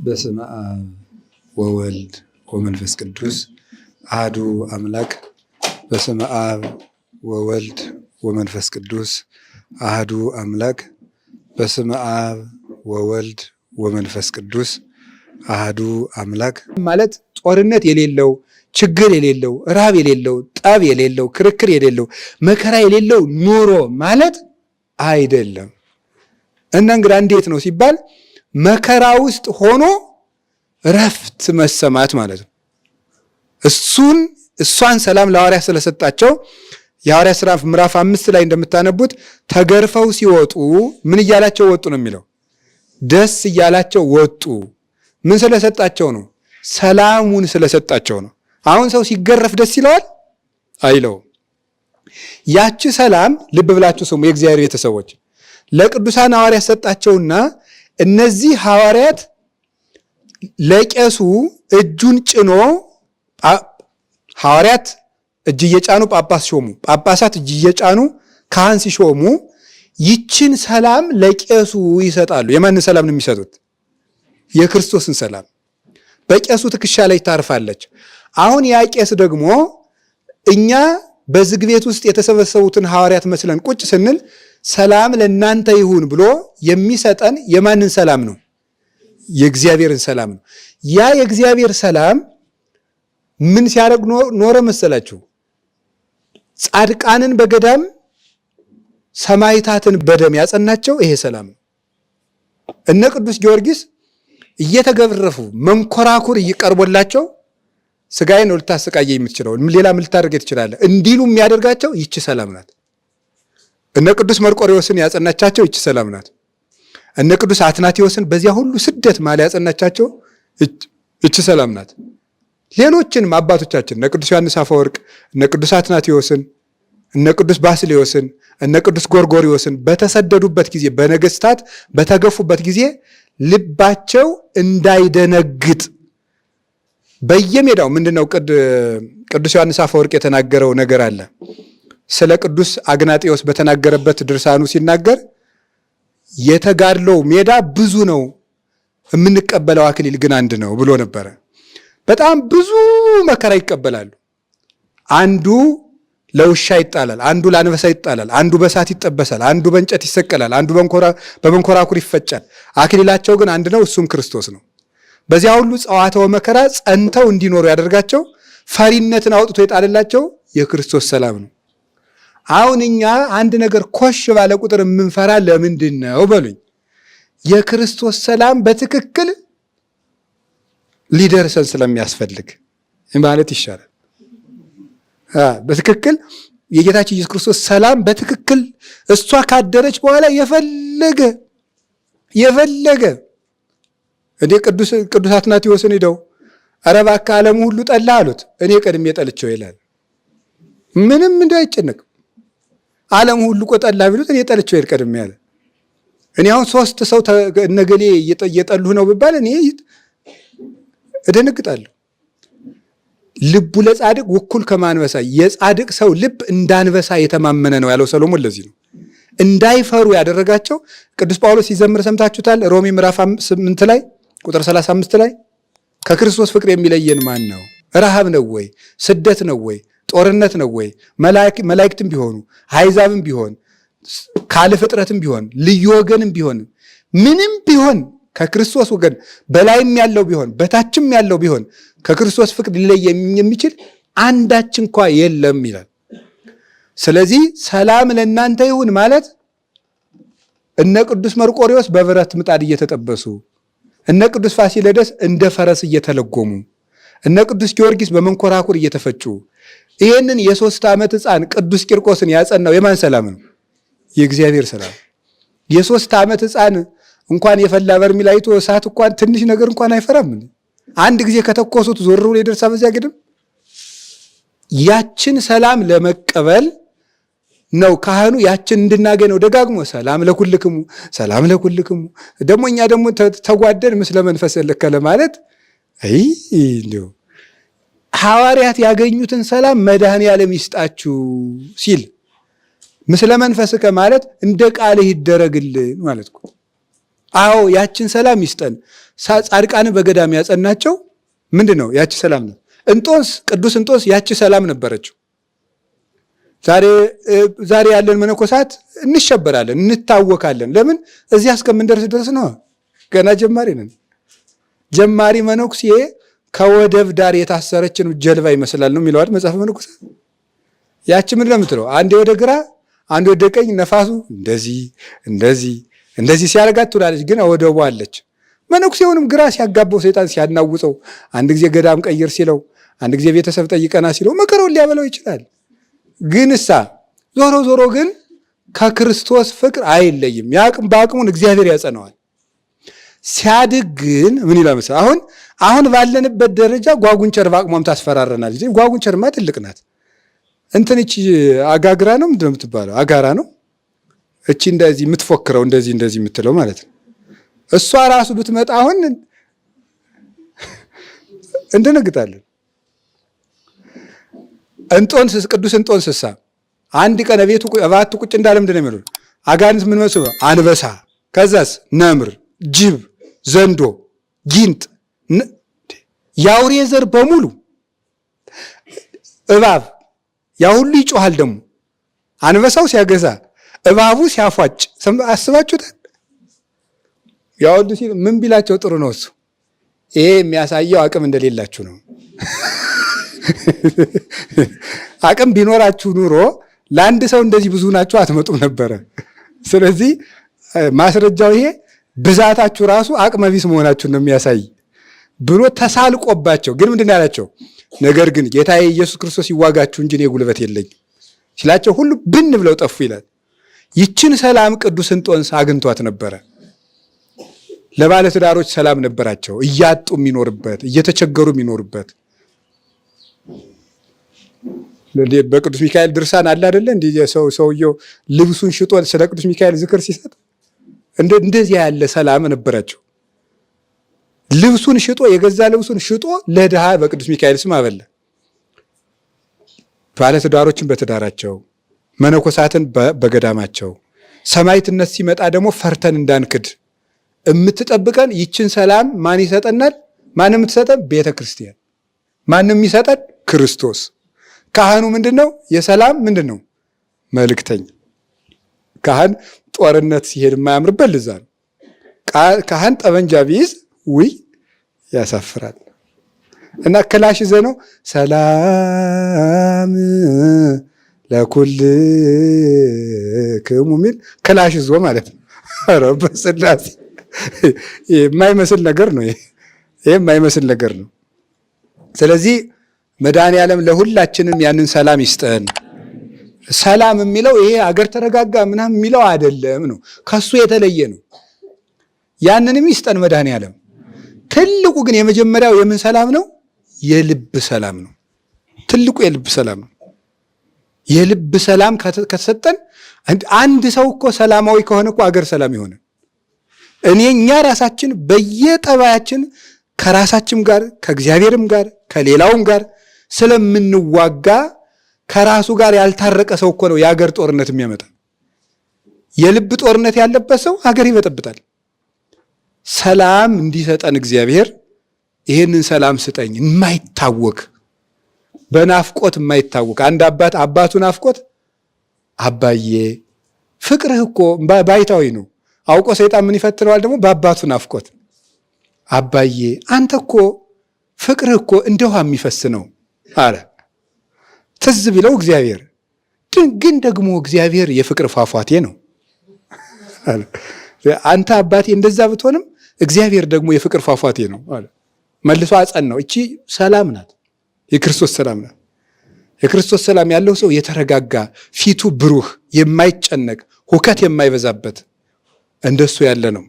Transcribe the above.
በስመ አብ ወወልድ ወመንፈስ ቅዱስ አሐዱ አምላክ። በስመ አብ ወወልድ ወመንፈስ ቅዱስ አሐዱ አምላክ። በስመ አብ ወወልድ ወመንፈስ ቅዱስ አሐዱ አምላክ ማለት ጦርነት የሌለው፣ ችግር የሌለው፣ ረሃብ የሌለው፣ ጠብ የሌለው፣ ክርክር የሌለው፣ መከራ የሌለው ኑሮ ማለት አይደለም። እና እንግዲህ እንዴት ነው ሲባል መከራ ውስጥ ሆኖ ረፍት መሰማት ማለት ነው። እሷን ሰላም ለሐዋርያት ስለሰጣቸው የሐዋርያት ሥራ ምዕራፍ 5 ላይ እንደምታነቡት ተገርፈው ሲወጡ ምን እያላቸው ወጡ ነው የሚለው? ደስ እያላቸው ወጡ። ምን ስለሰጣቸው ነው? ሰላሙን ስለሰጣቸው ነው። አሁን ሰው ሲገረፍ ደስ ይለዋል? አይለውም። ያቺ ሰላም ልብ ብላችሁ ስሙ የእግዚአብሔር ቤተሰቦች፣ ለቅዱሳን ሐዋርያት ሰጣቸውና እነዚህ ሐዋርያት ለቄሱ እጁን ጭኖ ሐዋርያት እጅ እየጫኑ ጳጳስ ሾሙ፣ ጳጳሳት እጅ እየጫኑ ካህን ሲሾሙ ይችን ሰላም ለቄሱ ይሰጣሉ። የማንን ሰላም ነው የሚሰጡት? የክርስቶስን ሰላም። በቄሱ ትከሻ ላይ ታርፋለች። አሁን ያ ቄስ ደግሞ እኛ በዝግ ቤት ውስጥ የተሰበሰቡትን ሐዋርያት መስለን ቁጭ ስንል ሰላም ለእናንተ ይሁን ብሎ የሚሰጠን የማንን ሰላም ነው? የእግዚአብሔርን ሰላም ነው። ያ የእግዚአብሔር ሰላም ምን ሲያደርግ ኖረ መሰላችሁ? ጻድቃንን በገዳም ሰማዕታትን በደም ያጸናቸው ይሄ ሰላም ነው። እነ ቅዱስ ጊዮርጊስ እየተገረፉ መንኮራኩር እየቀርቦላቸው ስጋዬን ነው ልታሰቃየ የምትችለው ሌላ ምን ልታደርግ ትችላለህ እንዲሉ የሚያደርጋቸው ይቺ ሰላም ናት። እነ ቅዱስ መርቆሬዎስን ያጸናቻቸው ይቺ ሰላም ናት። እነ ቅዱስ አትናቴዎስን በዚያ ሁሉ ስደት ማለ ያጸናቻቸው ይቺ ሰላም ናት። ሌሎችንም አባቶቻችን እነ ቅዱስ ዮሐንስ አፈወርቅ፣ እነ ቅዱስ አትናቴዎስን፣ እነ ቅዱስ ባስልዮስን፣ እነ ቅዱስ ጎርጎሪዎስን በተሰደዱበት ጊዜ በነገስታት በተገፉበት ጊዜ ልባቸው እንዳይደነግጥ በየሜዳው ምንድነው ቅዱስ ዮሐንስ አፈወርቅ የተናገረው ነገር አለ። ስለ ቅዱስ አግናጤዎስ በተናገረበት ድርሳኑ ሲናገር የተጋድለው ሜዳ ብዙ ነው፣ የምንቀበለው አክሊል ግን አንድ ነው ብሎ ነበረ። በጣም ብዙ መከራ ይቀበላሉ። አንዱ ለውሻ ይጣላል፣ አንዱ ለአንበሳ ይጣላል፣ አንዱ በእሳት ይጠበሳል፣ አንዱ በእንጨት ይሰቀላል፣ አንዱ በመንኮራኩር ይፈጫል። አክሊላቸው ግን አንድ ነው፣ እሱም ክርስቶስ ነው። በዚያ ሁሉ ጸዋትወ መከራ ጸንተው እንዲኖሩ ያደርጋቸው ፈሪነትን አውጥቶ የጣለላቸው የክርስቶስ ሰላም ነው። አሁን እኛ አንድ ነገር ኮሽ ባለ ቁጥር የምንፈራ ለምንድን ነው በሉኝ? የክርስቶስ ሰላም በትክክል ሊደርሰን ስለሚያስፈልግ ማለት ይሻላል። በትክክል የጌታችን ኢየሱስ ክርስቶስ ሰላም በትክክል እሷ ካደረች በኋላ የፈለገ እንዴ ቅዱስ አትናቴዎስን ሄደው ኧረ እባክህ ዓለሙ ሁሉ ጠላ አሉት። እኔ ቀድሜ ጠልቼው ይላል። ምንም እንዳይጨነቅ ዓለሙ ሁሉ እኮ ጠላ ቢሉት እኔ ጠልቼው ይል ቀድሜ ያለ። እኔ አሁን 3 ሰው እነገሌ እየጠሉህ ነው ብባል እኔ እደነግጣለሁ። ልቡ ለጻድቅ ውኩል ከማንበሳ፣ የጻድቅ ሰው ልብ እንዳንበሳ የተማመነ ነው ያለው ሰሎሞን። ለዚህ ነው እንዳይፈሩ ያደረጋቸው። ቅዱስ ጳውሎስ ሲዘምር ሰምታችሁታል። ሮሜ ምዕራፍ 8 ላይ ቁጥር 35 ላይ ከክርስቶስ ፍቅር የሚለየን ማን ነው? ረሃብ ነው ወይ? ስደት ነው ወይ? ጦርነት ነው ወይ? መላእክትም ቢሆኑ አሕዛብም ቢሆን ካለ ፍጥረትም ቢሆን ልዩ ወገንም ቢሆን ምንም ቢሆን ከክርስቶስ ወገን በላይም ያለው ቢሆን በታችም ያለው ቢሆን ከክርስቶስ ፍቅር ሊለይ የሚችል አንዳች እንኳ የለም ይላል። ስለዚህ ሰላም ለእናንተ ይሁን ማለት እነ ቅዱስ መርቆሬዎስ በብረት ምጣድ እየተጠበሱ፣ እነ ቅዱስ ፋሲለደስ እንደ ፈረስ እየተለጎሙ፣ እነ ቅዱስ ጊዮርጊስ በመንኮራኩር እየተፈጩ ይህንን የ3 ዓመት ሕፃን ቅዱስ ቂርቆስን ያጸናው የማን ሰላም ነው? የእግዚአብሔር ሰላም። የ3 ዓመት ሕፃን እንኳን የፈላ በርሜል አይቶ እሳት እንኳን ትንሽ ነገር እንኳን አይፈራም። አንድ ጊዜ ከተኮሱት ዞር ብሎ ይደርሳ በዚያ ግድም። ያችን ሰላም ለመቀበል ነው ካህኑ ያችን እንድናገኘው ደጋግሞ ሰላም ለኩልክሙ ሰላም ለኩልክሙ። ደግሞ እኛ ደግሞ ተጓደን ምስለ መንፈስ ለከለ ማለት እንደው ሐዋርያት ያገኙትን ሰላም መድኃኔዓለም ይስጣችሁ ሲል ምስለ መንፈስከ ማለት እንደ ቃልህ ይደረግልን ማለት ነው። አዎ ያችን ሰላም ይስጠን። ጻድቃን በገዳም ያጸናቸው ምንድን ነው? ያቺ ሰላም ነው። እንጦንስ ቅዱስ እንጦንስ ያቺ ሰላም ነበረችው። ዛሬ ያለን መነኮሳት እንሸበራለን፣ እንታወካለን። ለምን? እዚያ እስከምንደርስ ድረስ ነው። ገና ጀማሪ ነን። ጀማሪ መነኩሴ ከወደብ ዳር የታሰረችን ጀልባ ይመስላል ነው የሚለዋል መጽሐፍ መነኮሳት። ያቺ ምንድን ነው የምትለው? አንዴ ወደ ግራ አንዴ ወደ ቀኝ፣ ነፋሱ እንደዚህ እንደዚህ እንደዚህ ሲያደርጋት ትውላለች። ግን ወደቡ አለች። መነኩሴውንም ግራ ሲያጋባው ሰይጣን ሲያናውፀው፣ አንድ ጊዜ ገዳም ቀይር ሲለው፣ አንድ ጊዜ ቤተሰብ ጠይቀና ሲለው መከራውን ሊያበላው ይችላል። ግን ዞሮ ዞሮ ግን ከክርስቶስ ፍቅር አይለይም። በአቅሙን እግዚአብሔር ያጸነዋል። ሲያድግ ግን ምን ይላል መሰለህ? አሁን ባለንበት ደረጃ ጓጉንቸር በአቅሟም ታስፈራረናለች። ጓጉንቸርማ ትልቅ ናት። እቺ አጋግራ ነው ምንድን ነው የምትባለው? አጋራ ነው እቺ እንደዚህ የምትፎክረው እንደዚህ የምትለው ማለት ነው። እሷ ራሱ ብትመጣ አሁን እንደነግጣለን። ቅዱስ እንጦንስሳ አንድ ቀን እባቱ ቁጭ እንዳለ ምንድን ነው የሚለው? አጋንንት ምን መስሎ? አንበሳ፣ ከዛስ ነምር፣ ጅብ፣ ዘንዶ፣ ጊንጥ፣ የአውሬ ዘር በሙሉ እባብ፣ ያ ሁሉ ይጮሃል። ደግሞ አንበሳው ሲያገሳ፣ እባቡ ሲያፏጭ አስባችሁታል? ያ ሁሉ ሲል ምን ቢላቸው ጥሩ ነው? እሱ ይሄ የሚያሳየው አቅም እንደሌላችሁ ነው። አቅም ቢኖራችሁ ኑሮ ለአንድ ሰው እንደዚህ ብዙ ናችሁ አትመጡም ነበረ። ስለዚህ ማስረጃው ይሄ ብዛታችሁ ራሱ አቅመ ቢስ መሆናችሁን ነው የሚያሳይ ብሎ ተሳልቆባቸው፣ ግን ምንድን ያላቸው? ነገር ግን ጌታዬ ኢየሱስ ክርስቶስ ይዋጋችሁ እንጂ እኔ ጉልበት የለኝም ሲላቸው ሁሉ ብን ብለው ጠፉ ይላል። ይችን ሰላም ቅዱስ እንጦንስ አግኝቷት ነበረ። ለባለትዳሮች ሰላም ነበራቸው፣ እያጡ የሚኖርበት እየተቸገሩ የሚኖርበት። በቅዱስ ሚካኤል ድርሳን አለ አይደለ? እንዲህ ሰውየው ልብሱን ሽጦ ስለ ቅዱስ ሚካኤል ዝክር ሲሰጥ እንደዚህ ያለ ሰላም ነበራቸው። ልብሱን ሽጦ የገዛ ልብሱን ሽጦ ለድሃ በቅዱስ ሚካኤል ስም አበላ። ባለትዳሮችን በትዳራቸው፣ መነኮሳትን በገዳማቸው። ሰማዕትነት ሲመጣ ደግሞ ፈርተን እንዳንክድ የምትጠብቀን ይችን ሰላም ማን ይሰጠናል? ማን የምትሰጠን? ቤተ ክርስቲያን። ማንም የሚሰጠን? ክርስቶስ። ካህኑ ምንድነው? የሰላም ምንድነው? መልእክተኛ። ካህን ጦርነት ሲሄድ የማያምርበት ልዛ ነው። ካህን ጠመንጃ ቢይዝ ውይ ያሳፍራል። እና ክላሽ ይዘ ነው ሰላም ለኩልክሙ የሚል ክላሽ ይዞ ማለት ነው። ኧረ በስላሴ የማይመስል ነገር ነው። ይሄ የማይመስል ነገር ነው። ስለዚህ መድኃኔዓለም ለሁላችንም ያንን ሰላም ይስጠን። ሰላም የሚለው ይሄ አገር ተረጋጋ ምናምን የሚለው አይደለም ነው። ከሱ የተለየ ነው። ያንንም ይስጠን መድኃኔዓለም። ትልቁ ግን የመጀመሪያው የምን ሰላም ነው? የልብ ሰላም ነው። ትልቁ የልብ ሰላም ነው። የልብ ሰላም ከተሰጠን አንድ ሰው እኮ ሰላማዊ ከሆነ እኮ አገር ሰላም ይሆነ። እኛ ራሳችን በየጠባያችን ከራሳችን ጋር ከእግዚአብሔርም ጋር ከሌላውም ጋር ስለምንዋጋ ከራሱ ጋር ያልታረቀ ሰው እኮ ነው የአገር ጦርነት የሚያመጣ። የልብ ጦርነት ያለበት ሰው አገር ይበጠብጣል። ሰላም እንዲሰጠን እግዚአብሔር ይህንን ሰላም ስጠኝ። የማይታወክ በናፍቆት የማይታወቅ አንድ አባቱ ናፍቆት አባዬ ፍቅርህ እኮ ባይታዊ ነው። አውቆ ሰይጣን ምን ይፈትነዋል ደግሞ በአባቱ ናፍቆት። አባዬ አንተ እኮ ፍቅርህ እኮ እንደ ውሃ የሚፈስ ነው አለ። ትዝ ቢለው እግዚአብሔር ግን ደግሞ እግዚአብሔር የፍቅር ፏፏቴ ነው አለ። አንተ አባቴ እንደዛ ብትሆንም እግዚአብሔር ደግሞ የፍቅር ፏፏቴ ነው አለ። መልሶ አጸናው። እቺ ሰላም ናት፣ የክርስቶስ ሰላም ናት። የክርስቶስ ሰላም ያለው ሰው የተረጋጋ ፊቱ ብሩህ፣ የማይጨነቅ ሁከት የማይበዛበት እንደሱ ያለ ነው።